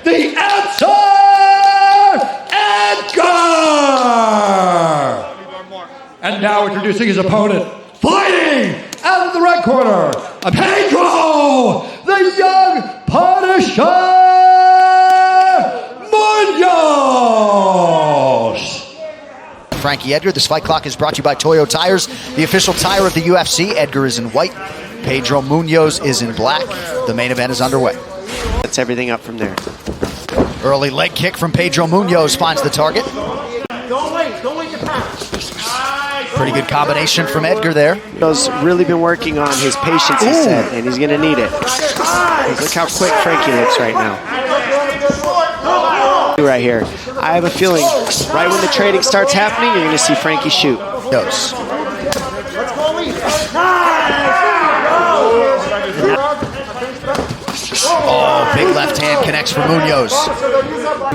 the answer, Edgar! And now introducing his opponent, fighting out of the red corner, Pedro, the young Punisher Munhoz! Frankie, Edgar. This fight clock is brought to you by Toyo Tires, the official tire of the UFC. Edgar is in white. Pedro Munhoz is in black. The main event is underway. That's everything up from there. Early leg kick from Pedro Munhoz finds the target. Don't wait to pass. Pretty good combination from Edgar there. He's really been working on his patience, he said, and he's going to need it. Look how quick Frankie looks right now. Right here. I have a feeling right when the trading starts happening, you're going to see Frankie shoot. Dose. Oh, big left hand connects for Munhoz.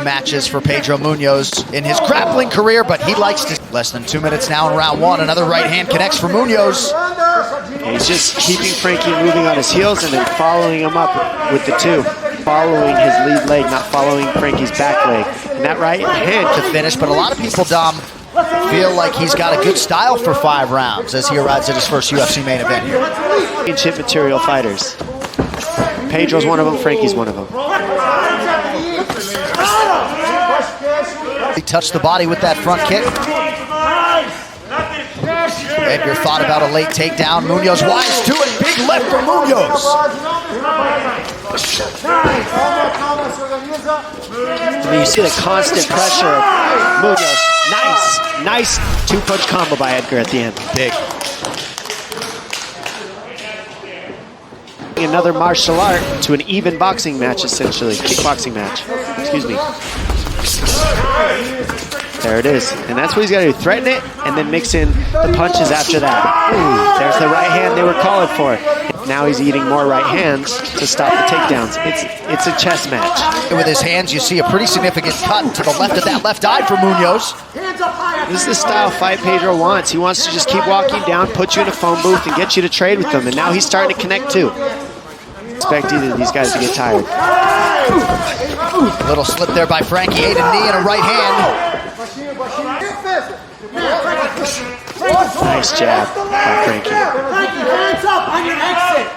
Matches for Pedro Munhoz in his grappling career, but he likes to. Less than 2 minutes now in round one. Another right hand connects for Munhoz. He's just keeping Frankie moving on his heels and then following him up with the two. Following his lead leg, not following Frankie's back leg. And that right hand to finish, but a lot of people, Dom, feel like he's got a good style for 5 rounds as he arrives at his first UFC main event here. Championship material fighters. Pedro's one of them, Frankie's one of them. He touched the body with that front kick. Edgar thought about a late takedown. Munhoz wise to it. Big left from Munhoz. I mean, you see the constant pressure of Munhoz. Nice two-punch combo by Edgar at the end. Big. Another martial art to an even boxing match, essentially. Kickboxing match. Excuse me. There it is. And that's what he's got to do. Threaten it and then mix in the punches after that. Ooh, there's the right hand they were calling for. Now he's eating more right hands to stop the takedowns. It's a chess match. With his hands, you see a pretty significant cut to the left of that left eye for Munhoz. This is the style fight Pedro wants. He wants to just keep walking down, put you in a phone booth, and get you to trade with them. And now he's starting to connect too. Expect either of these guys to get tired. A little slip there by Frankie. Ate a knee and a right hand. Nice jab by Frankie. Hands up on your exit.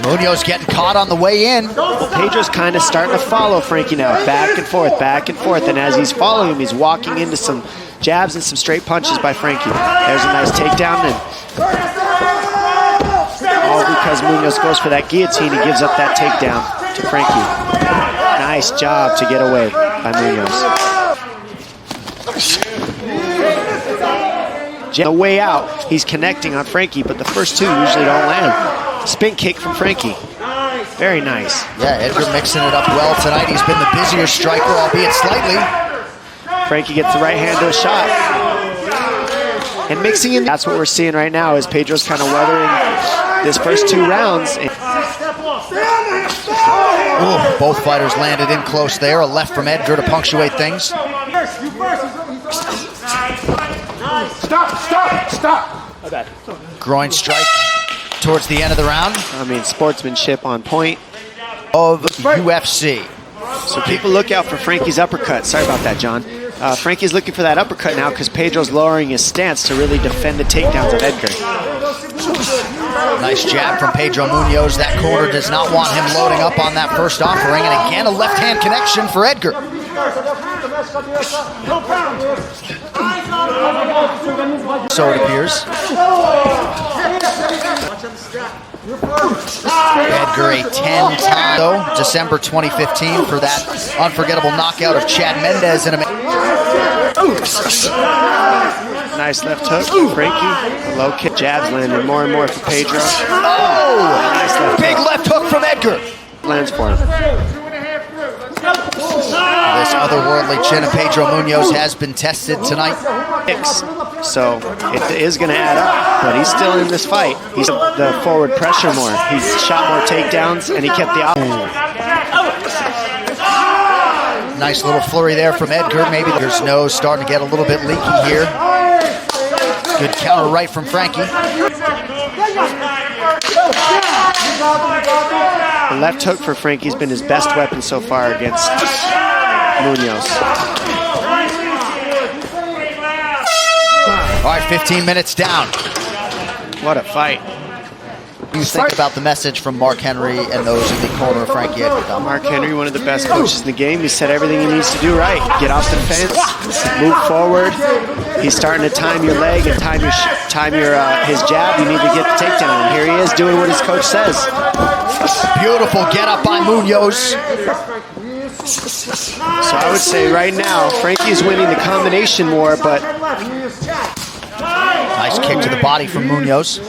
Munhoz getting caught on the way in. Well, Pedro's kind of starting to follow Frankie now. Back and forth, back and forth. And as he's following him, he's walking into some jabs and some straight punches by Frankie. There's a nice takedown. And all because Munhoz goes for that guillotine, he gives up that takedown to Frankie. Nice job to get away by Munhoz. The way out, he's connecting on Frankie, but the first two usually don't land. Spin kick from Frankie. Very nice. Yeah, Edgar mixing it up well tonight. He's been the busier striker, albeit slightly. Frankie gets the right hand to a shot. And mixing in. That's what we're seeing right now is Pedro's kind of weathering this first 2 rounds. Ooh, both fighters landed in close there. A left from Edgar to punctuate things. Stop. Groin strike towards the end of the round. I mean, sportsmanship on point. Of UFC. So people look out for Frankie's uppercut. Sorry about that, John. Frankie's looking for that uppercut now because Pedro's lowering his stance to really defend the takedowns of Edgar. Nice jab from Pedro Munhoz. That corner does not want him loading up on that first offering. And again, a left-hand connection for Edgar. So it appears. Edgar a 10-time, though, December 2015 for that unforgettable knockout of Chad Mendez in a... Nice left hook from Frankie. Low kick jabs landing more and more for Pedro. Oh! Nice left big hook. left hook from Edgar. Lands for him. This otherworldly chin of Pedro Munhoz has been tested tonight. So it is going to add up, but he's still in this fight. He's the forward pressure more. He's shot more takedowns, and he kept the Nice little flurry there from Edgar. Maybe there's nose starting to get a little bit leaky here. Good counter right from Frankie. The left hook for Frankie's been his best weapon so far against Munhoz. All right, 15 minutes down. What a fight. What do you think about the message from Mark Henry and those in the corner of Frankie Edgar? Mark Henry, one of the best coaches in the game. He said everything he needs to do right. Get off the fence, move forward. He's starting to time your leg and time his jab. You need to get the takedown. And here he is doing what his coach says. Beautiful get up by Munhoz. So I would say right now, Frankie is winning the combination war, but Nice kick to the body from Munhoz.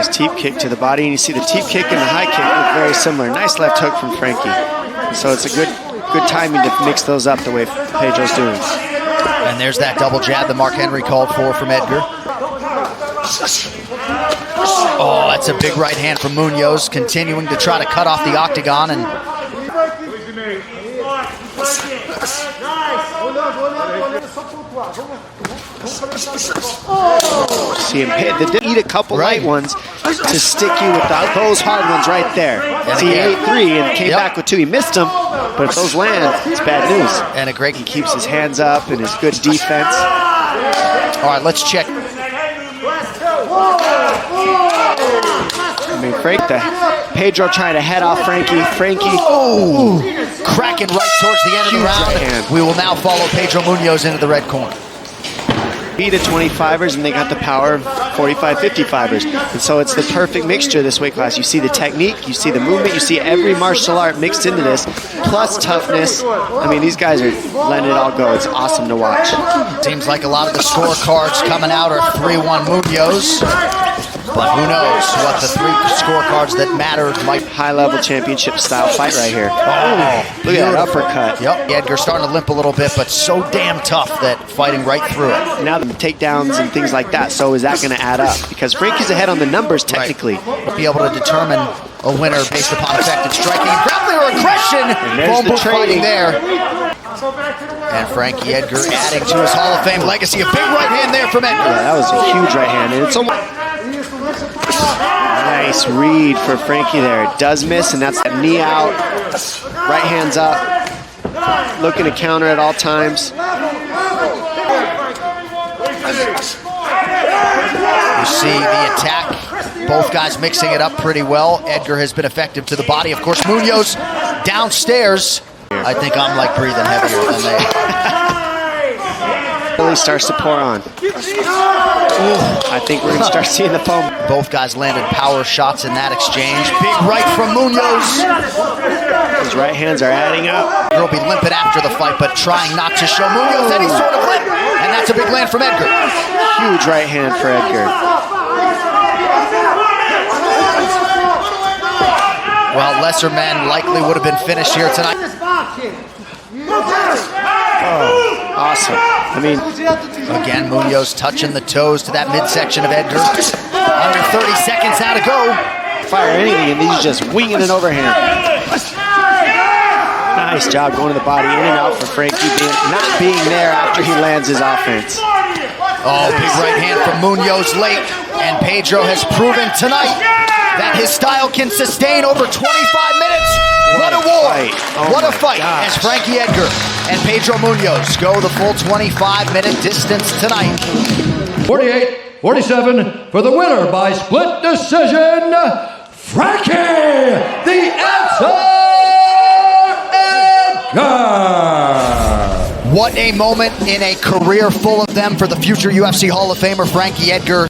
nice teep kick to the body. And you see the teep kick and the high kick look very similar. Nice left hook from Frankie. So it's a good timing to mix those up the way Pedro's doing. And there's that double jab that Mark Henry called for from Edgar. Oh, that's a big right hand from Munhoz, continuing to try to cut off the octagon. And see him hit. They did eat a couple light ones to stick you with those hard ones right there. See, he ate 3 and came back with 2. He missed them, but if those land, it's bad news. And a great He keeps his hands up and his good defense. All right, let's check. I mean, Pedro trying to head off Frankie. Cracking right towards the end of the round. Right hand. We will now follow Pedro Munhoz into the red corner. Beat at 25ers, and they got the power of 45, 55ers. And so it's the perfect mixture this weight class. You see the technique, you see the movement, you see every martial art mixed into this, plus toughness. I mean, these guys are letting it all go. It's awesome to watch. Seems like a lot of the scorecards coming out are 3-1 Munhoz. But who knows what the 3 scorecards that matter might. High-level championship-style fight right here. Oh, look at that uppercut. Yep, Edgar starting to limp a little bit, but so damn tough that fighting right through it. Now the takedowns and things like that, so is that going to add up? Because Frankie's ahead on the numbers technically. Right. Be able to determine a winner based upon effective striking, grappling, or aggression. There's the fighting there. And Frankie Edgar adding to his Hall of Fame legacy. A big right hand there from Edgar. Yeah, that was a huge right hand. And it's almost nice read for Frankie there. It does miss, and that's that knee out. Right hand's up. Looking to counter at all times. You see the attack. Both guys mixing it up pretty well. Edgar has been effective to the body. Of course, Munhoz downstairs. I think I'm like breathing heavier than they. Really starts to pour on. I think we're going to start seeing the foam. Both guys landed power shots in that exchange. Big right from Munhoz. His right hands are adding up. He'll be limping after the fight, but trying not to show Munhoz any sort of limp. And that's a big land from Edgar. Huge right hand for Edgar. Well, lesser men likely would have been finished here tonight. Oh, awesome. I mean, again, Munhoz touching the toes to that midsection of Edgar. Under 30 seconds now to go. Fire anything, and he's just winging an overhand. Nice job going to the body, in and out for Frankie, not being there after he lands his offense. Oh, big right hand from Munhoz late, and Pedro has proven tonight that his style can sustain over 25 minutes. What a war! What a fight as Frankie Edgar and Pedro Munhoz go the full 25-minute distance tonight. 48-47 for the winner by split decision, Frankie the Answer Edgar. What a moment in a career full of them for the future UFC Hall of Famer Frankie Edgar.